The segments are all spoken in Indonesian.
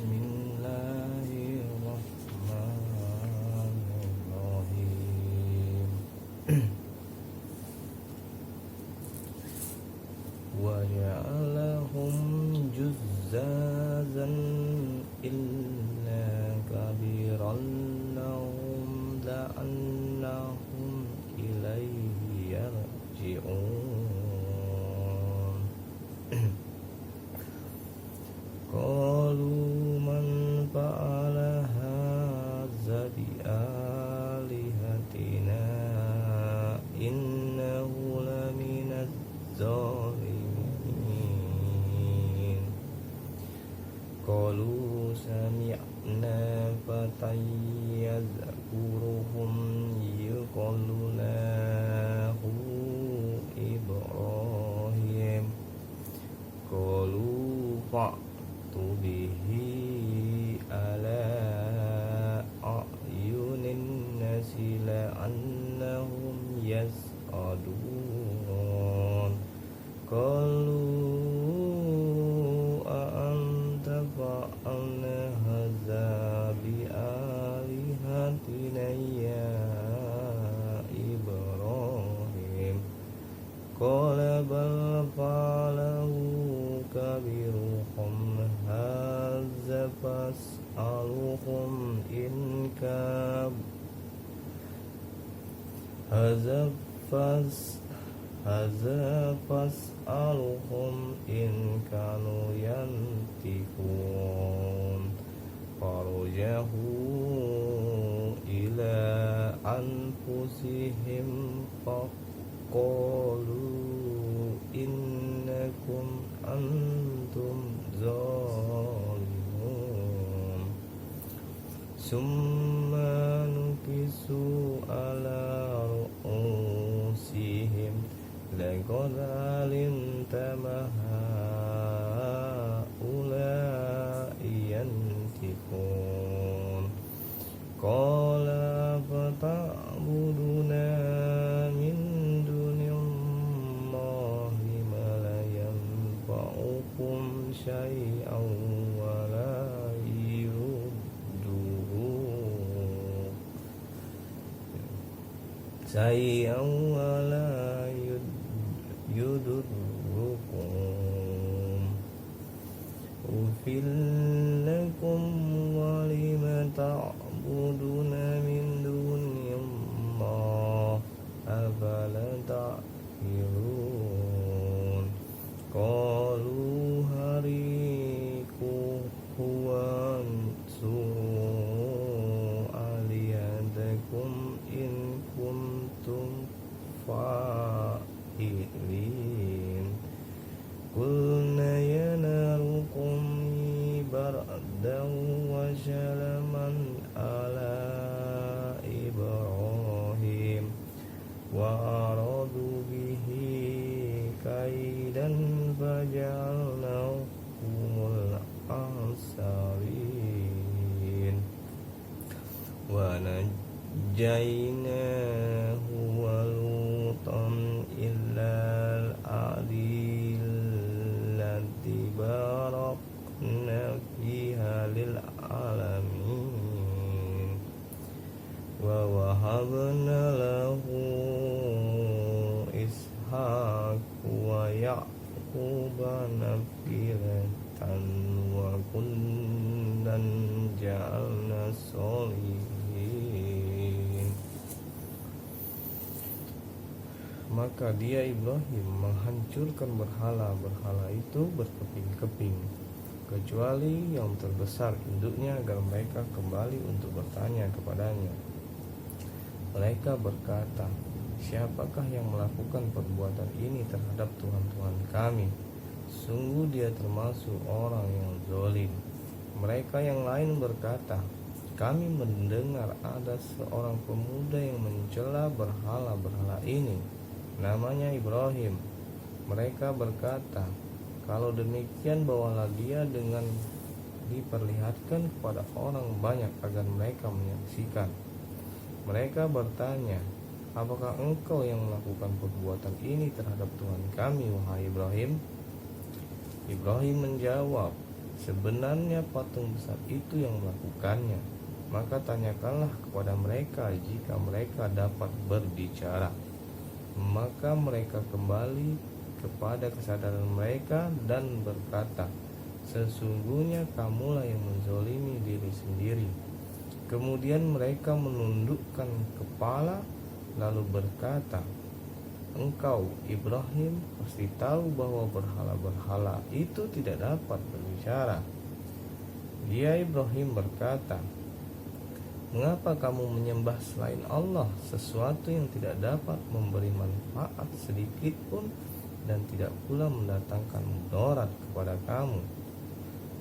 Bismillahirrahmanirrahim. Wa ja'alahum juzzazan illa kabiran lahum la'annahum ilaihi yarji'un. Qalu man fa'ala hadza bi alihatina innahu laminaz zalimin. Qalu sami'na fatan yazkuruhum yuqalu lahu Ibrahim. Qalu fa'tu bihi ala a'yunin nasi la'annahum yas'adun. Qalu a'anta fa'alna hadza bi alihatina ya Ibrahim. Qala bal fa'alahu kabiruhum hadza fas'aluhum in kab hadza fas'aluhum in kanu yantiqun. Farajahu ila anfusihim faqalu innakum antum zalimun. Summa nukisu ala ru'usihim laqad alimta ma haula'i yantiqun. Qala fata'buduna min dunillahi ma la yanfa'ukum syai'an wa la yudurrukum. Ufil lakum wa lima ta'buduna min dunillah afala ta'qilun. Qalu hariku wansuru alihatakum in kuntum fa'ilin. Qulna ya narukum bardan wa salaman ala Ibrahim wa aradu bihi kaidan faja'alnahumul akhsarin. Wa najjaynahu wa lutan illal adillati barakna fiha lil alamin. Wa wahabna lahu ishaq wa yaquba nafilatan wa kullan ja'alna sholihin. Maka dia Ibrahim menghancurkan berhala-berhala itu berkeping-keping, kecuali yang terbesar induknya, agar mereka kembali untuk bertanya kepadanya. Mereka berkata, siapakah yang melakukan perbuatan ini terhadap Tuhan-Tuhan kami? Sungguh dia termasuk orang yang zalim. Mereka yang lain berkata, kami mendengar ada seorang pemuda yang mencela berhala-berhala ini, namanya Ibrahim. Mereka berkata, kalau demikian bawalah dia dengan diperlihatkan kepada orang banyak agar mereka menyaksikan. Mereka bertanya, apakah engkau yang melakukan perbuatan ini terhadap Tuhan kami, wahai Ibrahim? Ibrahim menjawab, sebenarnya patung besar itu yang melakukannya. Maka tanyakanlah kepada mereka jika mereka dapat berbicara. Maka mereka kembali kepada kesadaran mereka dan berkata, sesungguhnya kamulah yang menzolimi diri sendiri. Kemudian mereka menundukkan kepala lalu berkata, engkau Ibrahim pasti tahu bahwa berhala-berhala itu tidak dapat berbicara. Dia Ibrahim berkata, mengapa kamu menyembah selain Allah sesuatu yang tidak dapat memberi manfaat sedikit pun dan tidak pula mendatangkan mudarat kepada kamu?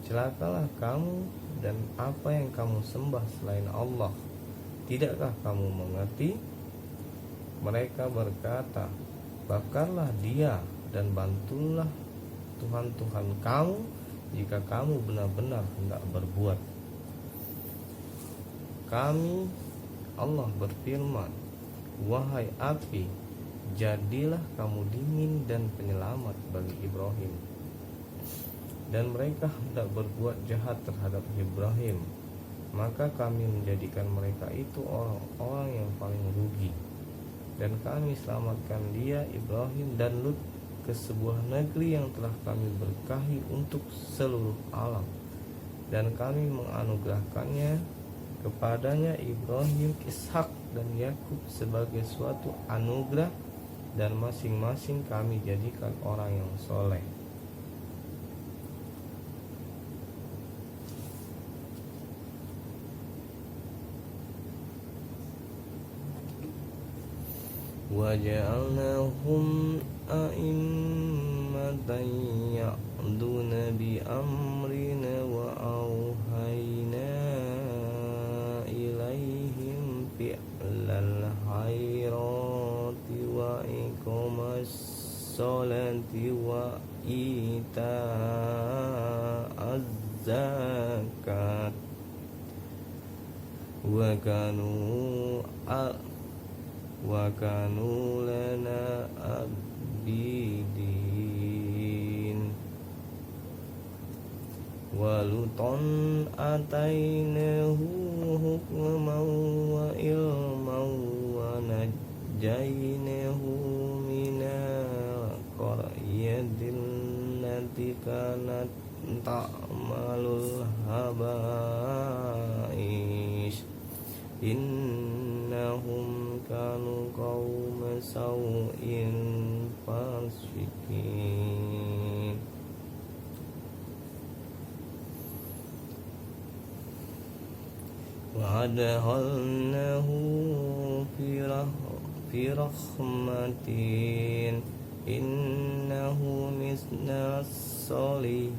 Celakalah kamu dan apa yang kamu sembah selain Allah. Tidakkah kamu mengerti? Mereka berkata, bakarlah dia dan bantulah Tuhan-Tuhan kamu jika kamu benar-benar hendak berbuat. Allah berfirman, wahai api, jadilah kamu dingin dan penyelamat bagi Ibrahim. Dan mereka hendak berbuat jahat terhadap Ibrahim, maka kami menjadikan mereka itu orang-orang yang paling rugi. Dan kami selamatkan dia, Ibrahim dan Lut ke sebuah negeri yang telah kami berkahi untuk seluruh alam. Dan kami menganugerahkannya kepadanya Ibrahim, Ishak dan Yakub sebagai suatu anugerah, dan masing-masing kami jadikan orang yang soleh. وَجَعَلْنَاهُمْ أَئِمَّةً يَهْدُونَ بِأَمْرِنَا وَأَوْحَيْنَا إِلَيْهِمْ فِعْلَ الْخَيْرَاتِ وَإِقَامَ الصَّلَاةِ وَإِيتَاءَ الزَّكَاةِ وَكَانُوا لَنَا عَابِدِينَ وَلُوطًا آتَيْنَاهُ حُكْمًا وَعِلْمًا وَنَجَّيْنَاهُ مِنَ الْقَرْيَةِ الَّتِي كَانَتْ تَعْمَلُ الْخَبَائِثَ إِنَّهُمْ كانوا قوم سوء فاسقين وأدخلناه في رحمتنا إنه من الصالحين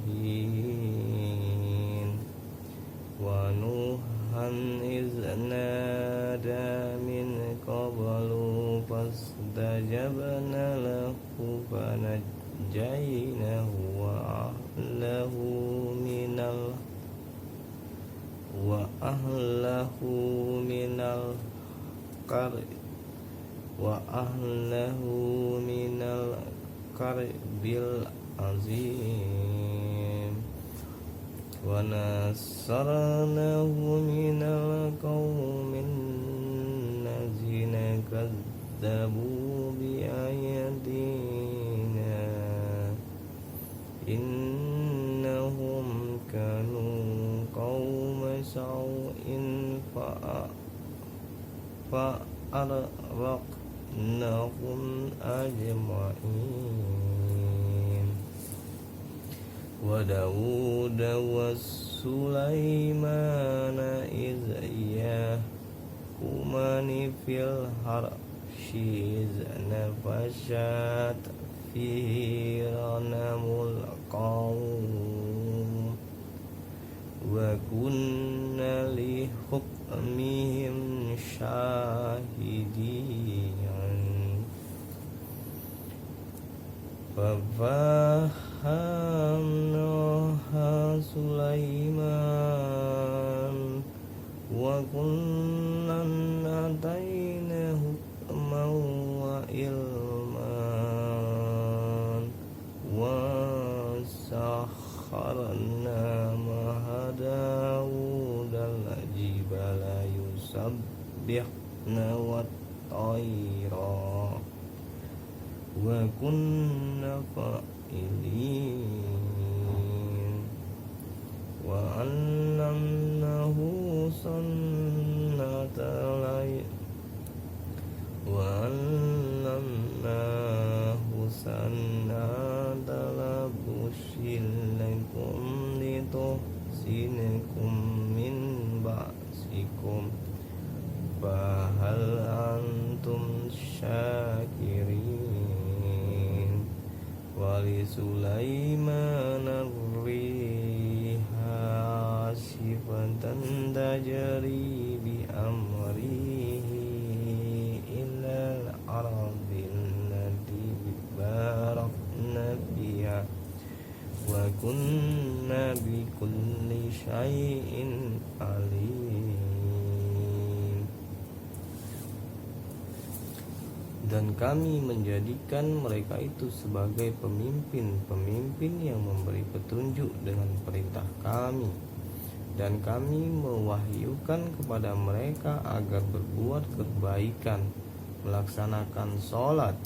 ونوحا إذ نادى من قبل فاستجبنا له فنجيناه وأهله من الكرب العظيم ونصرناه من القوم الذين كذبوا بآياتنا إنهم كانوا قوم سوء فأغرقناهم أجمعين وداود وسليمان إذ يحكمان في الحرث إذ نفشت فيه غنم القوم وكنا لحكمهم شاهدين ففهمناها سليمان وكلا آتيناه حكما وعلما وسخرنا yusabbihna wa tayra wa kunna fa'ilin wa 'allamnahu sunnata labusin lakum lituhsinakum min ba'sikum fahal antum syakirin wali Sulaiman ar-riha sifatan tajri bi amrihi ilal ardil lati barakna fiha wa kunna bi kulli syai'in alim. Dan kami menjadikan mereka itu sebagai pemimpin-pemimpin yang memberi petunjuk dengan perintah kami. Dan kami mewahyukan kepada mereka agar berbuat kebaikan, melaksanakan sholat,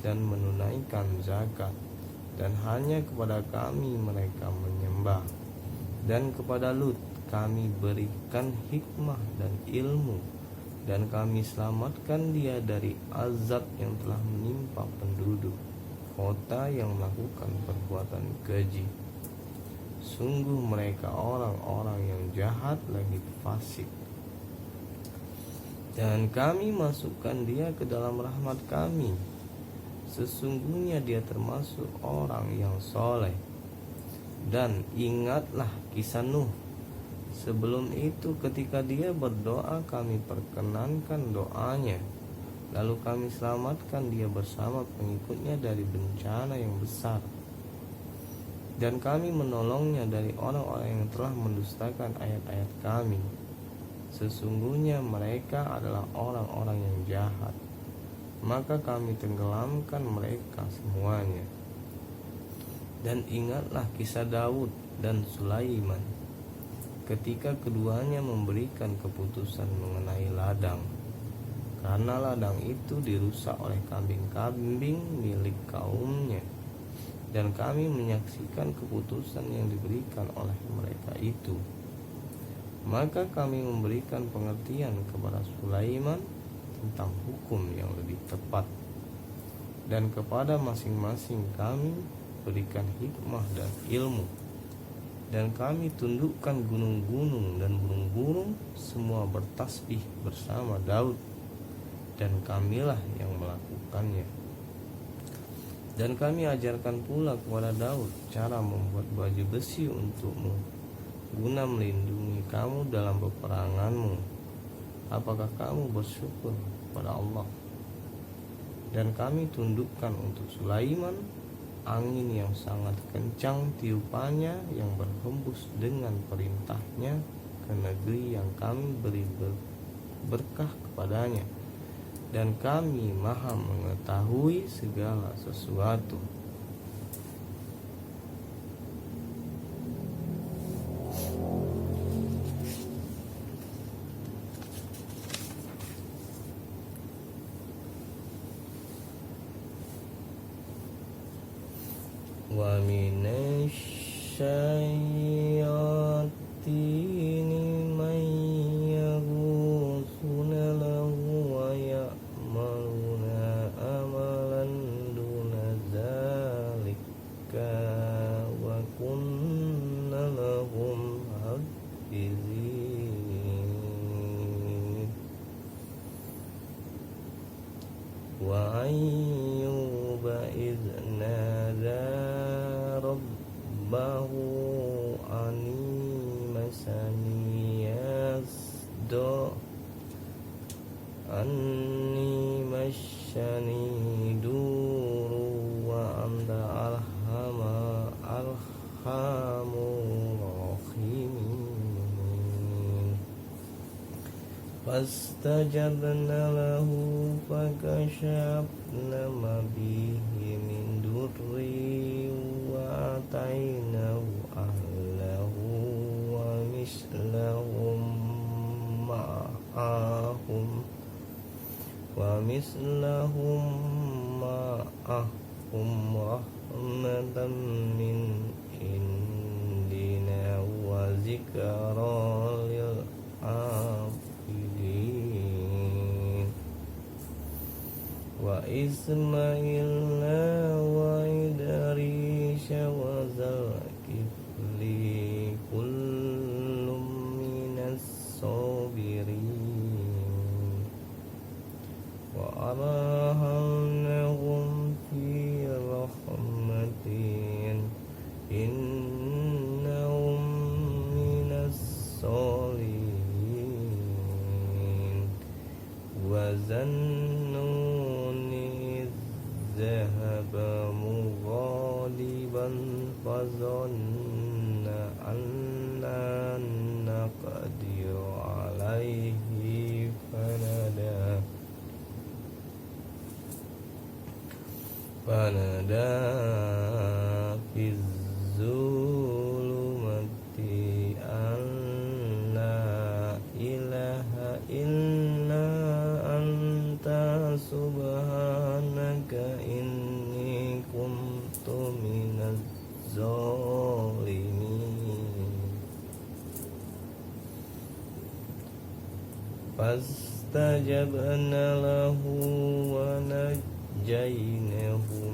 dan menunaikan zakat. Dan hanya kepada kami mereka menyembah. Dan kepada Lut kami berikan hikmah dan ilmu, dan kami selamatkan dia dari azab yang telah menimpa penduduk kota yang melakukan perbuatan keji. Sungguh mereka orang-orang yang jahat lagi fasik. Dan kami masukkan dia ke dalam rahmat kami. Sesungguhnya dia termasuk orang yang soleh. Dan ingatlah kisah Nuh. Sebelum itu ketika dia berdoa kami perkenankan doanya, lalu kami selamatkan dia bersama pengikutnya dari bencana yang besar. Dan kami menolongnya dari orang-orang yang telah mendustakan ayat-ayat kami. Sesungguhnya mereka adalah orang-orang yang jahat. Maka kami tenggelamkan mereka semuanya. Dan ingatlah kisah Daud dan Sulaiman ketika keduanya memberikan keputusan mengenai ladang, karena ladang itu dirusak oleh kambing-kambing milik kaumnya. Dan kami menyaksikan keputusan yang diberikan oleh mereka itu. Maka kami memberikan pengertian kepada Sulaiman tentang hukum yang lebih tepat. Dan kepada masing-masing kami berikan hikmah dan ilmu. Dan kami tundukkan gunung-gunung dan burung-burung semua bertasbih bersama Daud, dan kamilah yang melakukannya. Dan kami ajarkan pula kepada Daud cara membuat baju besi untukmu, guna melindungi kamu dalam peperanganmu. Apakah kamu bersyukur kepada Allah? Dan kami tundukkan untuk Sulaiman angin yang sangat kencang tiupannya yang berhembus dengan perintahnya ke negeri yang kami beri berkah kepadanya. Dan kami maha mengetahui segala sesuatu. Wa minasyaiatini man yaghusuna lahu wa ya'maluna amalan duna zalika wa kunna lahum hafizin. Wa ayyuba idznada rabbahu anni masyani duru wa anta arhamur rahimin. Fastajabna lahu fakashafna ma bihi min durri wa atainahu ahlahu wa mislahum ma'ahum mislahum ma'ahum rahmatan min indina wa zikra lil abidin wa Ismaila wa Idrisya wa Zulkifli kullum minas sabirin wa arahalnahum fi rahmatin innahum minas solihin wa zannuni idh dhahaba mughadiban fazanna anna naqdiru alaihi fanada fi zulumati an la ilaha illa anta subhanaka inni kuntu minaz zalimin fastajabna lahu wa najjaynahu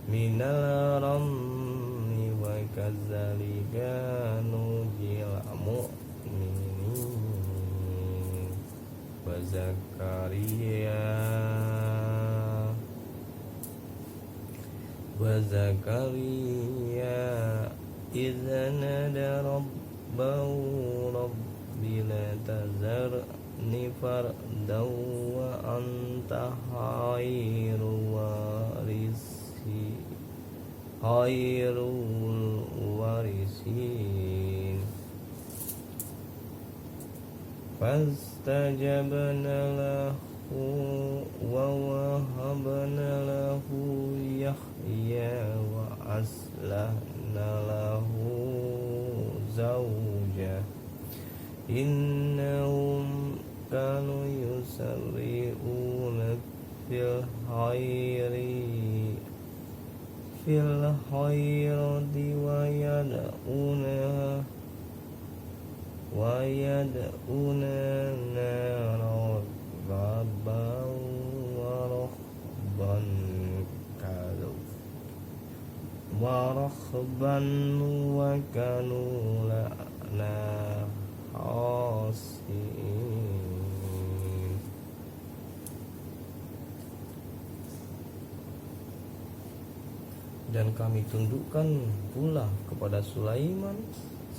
minal rammi wa kadzalika nujil mu'minin wa Zakariya idza nada rabbahu rabbi la tazarni fardan wa anta khairul warisin fastajabna lahu wa wahabna lahu Yahya wa aslahna lahu zawjah innahum kanu yusarri'una fil khairati wa yad'una raghaban wa kanu lana khasiin. Dan kami tundukkan pula kepada Sulaiman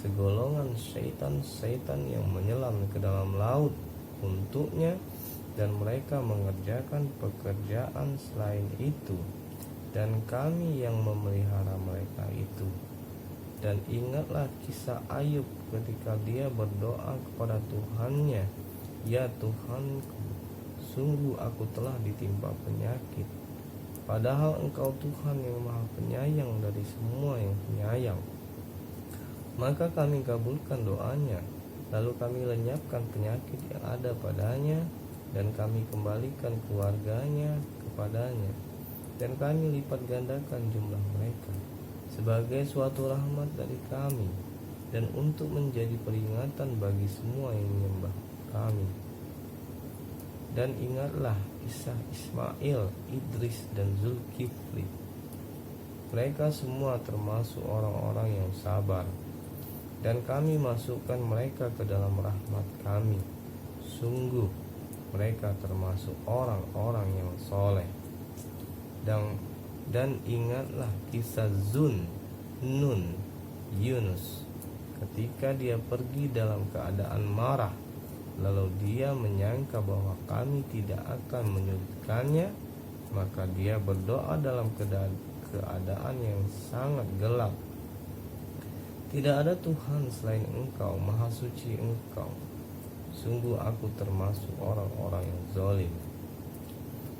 segolongan syaitan-syaitan yang menyelam ke dalam laut untuknya, dan mereka mengerjakan pekerjaan selain itu, dan kami yang memelihara mereka itu. Dan ingatlah kisah Ayub ketika dia berdoa kepada Tuhannya, ya Tuhanku, sungguh aku telah ditimpa penyakit, padahal Engkau Tuhan yang Maha Penyayang dari semua yang penyayang. Maka kami kabulkan doanya, lalu kami lenyapkan penyakit yang ada padanya, dan kami kembalikan keluarganya kepadanya, dan kami lipat gandakan jumlah mereka sebagai suatu rahmat dari kami, dan untuk menjadi peringatan bagi semua yang menyembah kami. Dan ingatlah kisah Ismail, Idris, dan Zulkifli. Mereka semua termasuk orang-orang yang sabar, dan kami masukkan mereka ke dalam rahmat kami. Sungguh mereka termasuk orang-orang yang soleh. Dan ingatlah kisah Nun, Yunus, ketika dia pergi dalam keadaan marah, lalu dia menyangka bahwa kami tidak akan menyulitkannya, maka dia berdoa dalam keadaan yang sangat gelap. Tidak ada Tuhan selain Engkau, Maha Suci Engkau. Sungguh aku termasuk orang-orang yang zalim.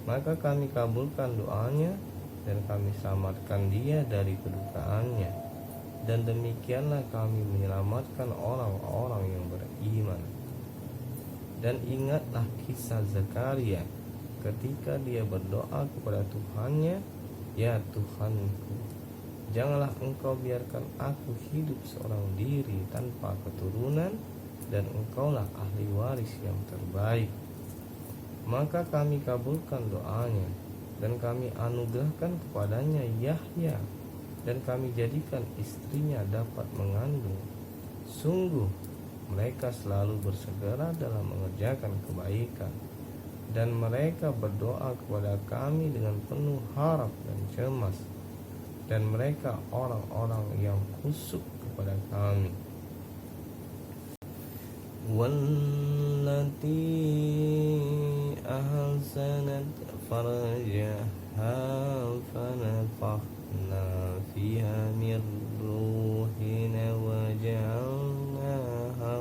Maka kami kabulkan doanya, dan kami selamatkan dia dari kedukaannya. dan demikianlah kami menyelamatkan orang-orang yang beriman. Dan ingatlah kisah Zakaria ketika dia berdoa kepada Tuhannya, "Ya Tuhanku, janganlah Engkau biarkan aku hidup seorang diri tanpa keturunan, dan Engkaulah ahli waris yang terbaik." Maka kami kabulkan doanya, dan kami anugerahkan kepadanya Yahya, dan kami jadikan istrinya dapat mengandung. Sungguh mereka selalu bersegera dalam mengerjakan kebaikan, dan mereka berdoa kepada kami dengan penuh harap dan cemas, dan mereka orang-orang yang khusyuk kepada kami. Wallati ahsanat farjaha fanafakhna fiha min ruhina waja'alnaha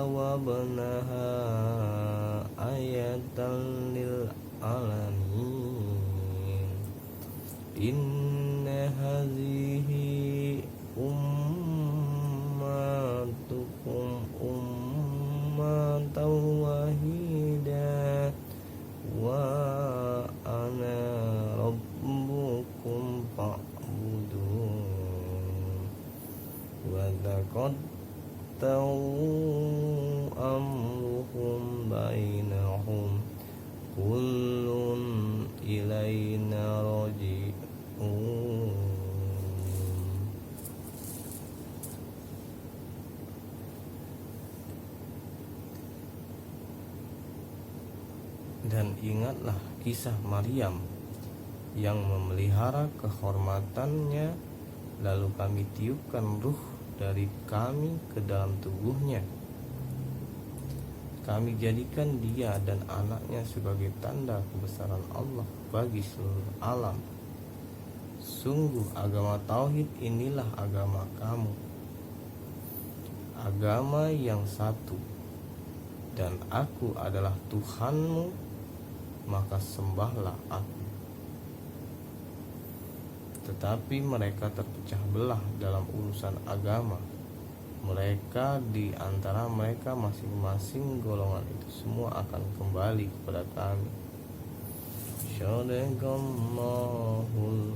wa banaha ayatan lil alamin. Inna hazihi ummatukum ummatan wahidah wa ana rabbukum fa'budun. Wa taqatta'u amruhum bainahum kullun ilaina raji'un. Dan ingatlah kisah Maryam yang memelihara kehormatannya, lalu kami tiupkan ruh dari kami ke dalam tubuhnya. Kami jadikan dia dan anaknya sebagai tanda kebesaran Allah bagi seluruh alam. Sungguh agama tauhid inilah agama kamu, agama yang satu, dan aku adalah Tuhanmu, maka sembahlah aku. Tetapi mereka terpecah belah dalam urusan agama. Mereka di antara mereka masing-masing golongan itu semua akan kembali kepada kami. Syadaqallahul